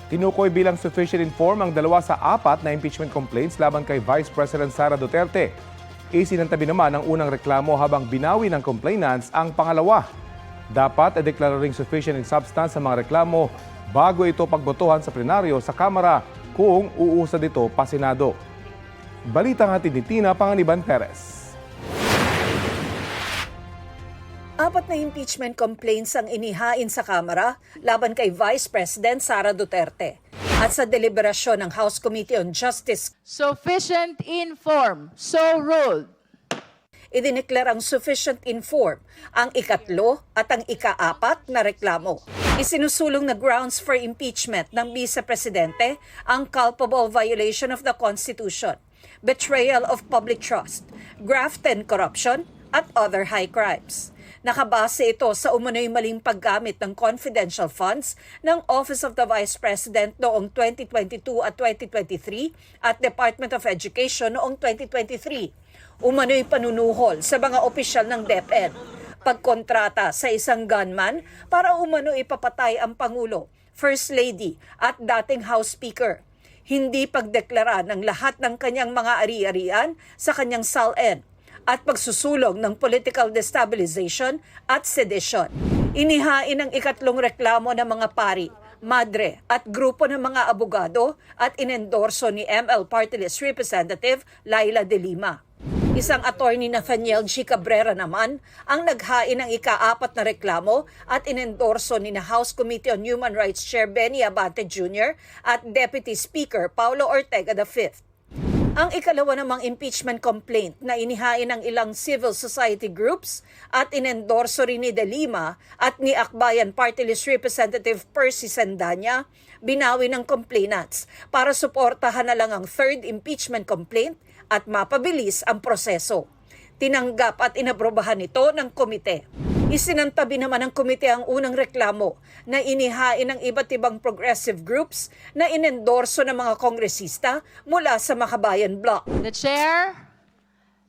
Tinukoy bilang sufficient inform ang 2 sa 4 na impeachment complaints laban kay Vice President Sara Duterte. Isinantabi naman ang unang reklamo habang binawi ng complainants ang pangalawa. Dapat ideklara ring sufficient in substance sa mga reklamo bago ito pagbotohan sa plenaryo sa Kamara kung uusad ito pa Senado. Balitang hatid ni Tina Panganiban Perez. 4 na impeachment complaints ang inihain sa Kamara laban kay Vice President Sara Duterte. At sa deliberasyon ng House Committee on Justice, sufficient inform, so ruled. idineklarang sufficient inform ang ikatlo at ang ika-4 na reklamo. Isinusulong na grounds for impeachment ng Vice Presidente ang culpable violation of the Constitution, betrayal of public trust, graft and corruption, at other high crimes. Nakabase ito sa umano'y maling paggamit ng confidential funds ng Office of the Vice President noong 2022 at 2023 at Department of Education noong 2023. Umano'y panunuhol sa mga opisyal ng DepEd. Pagkontrata sa isang gunman para umano ipapatay ang Pangulo, First Lady at dating House Speaker. Hindi pagdeklara ng lahat ng kanyang mga ari-arian sa kanyang SALN at pagsusulong ng political destabilization at sedition. Inihain ang ikatlong reklamo ng mga pari, madre at grupo ng mga abogado at inendorso ni ML Party List Representative Laila De Lima. Isang attorney Nathaniel G. Cabrera naman ang naghain ng ika-4 na reklamo at inendorso ni House Committee on Human Rights Chair Benny Abante Jr. at Deputy Speaker Paulo Ortega V. Ang ikalawa namang impeachment complaint na inihain ng ilang civil society groups at inendorso rin ni De Lima at ni Akbayan Party List Representative Percy Sandanya, binawi ng complainants para suportahan na lang ang third impeachment complaint at mapabilis ang proseso. Tinanggap at inaprobahan ito ng komite. Isinantabi naman ng komite ang unang reklamo na inihain ng iba't ibang progressive groups na inendorso ng mga kongresista mula sa Makabayan Bloc. The chair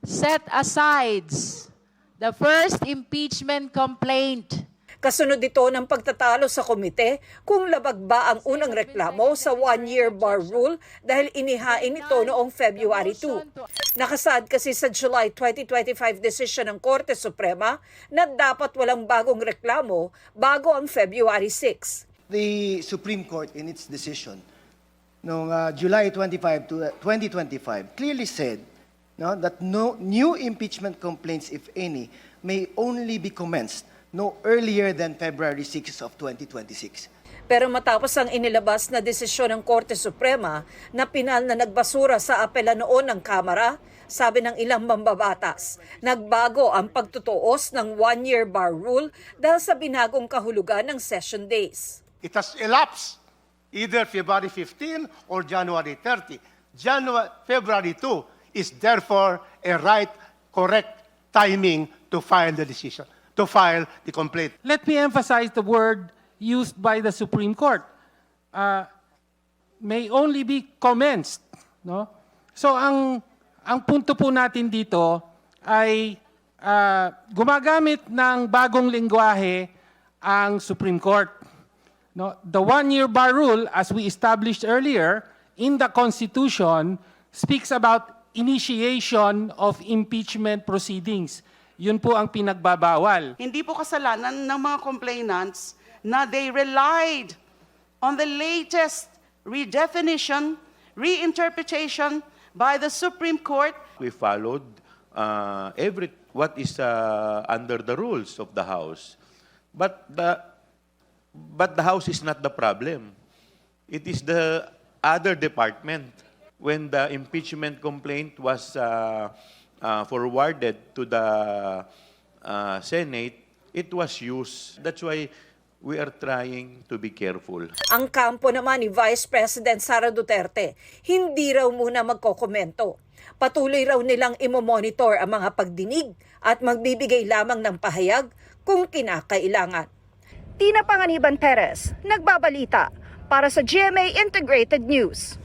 set aside the first impeachment complaint. Kasunod ito ng pagtatalo sa komite kung labag ba ang unang reklamo sa one-year bar rule dahil inihain ito noong February 2. Nakasaad kasi sa July 2025 decision ng Korte Suprema na dapat walang bagong reklamo bago ang February 6. The Supreme Court in its decision noong July 25 2025 clearly said that no new impeachment complaints, if any, may only be commenced no earlier than February 6 of 2026. Pero matapos ang inilabas na desisyon ng Korte Suprema na pinal na nagbasura sa apela noon ng Kamara, sabi ng ilang mambabatas, nagbago ang pagtutuos ng one-year bar rule dahil sa binagong kahulugan ng session days. It has elapsed either February 15 or January 30. February 2 is therefore a right, correct timing to file the decision, to file the complaint. Let me emphasize the word used by the Supreme Court. May only be commenced. No? So ang punto po natin dito ay gumagamit ng bagong lengguwahe ang Supreme Court. No? The one-year bar rule, as we established earlier, in the Constitution, speaks about initiation of impeachment proceedings. Yun po ang pinagbabawal. Hindi po kasalanan ng mga complainants na they relied on the latest redefinition, reinterpretation by the Supreme Court. We followed what is under the rules of the House. But the House is not the problem. It is the other department. When the impeachment complaint was forwarded to the Senate, it was used. That's why we are trying to be careful. Ang kampo naman ni Vice President Sara Duterte, hindi raw muna magkokomento. Patuloy raw nilang imomonitor ang mga pagdinig at magbibigay lamang ng pahayag kung kinakailangan. Tina Panganiban Perez, nagbabalita para sa GMA Integrated News.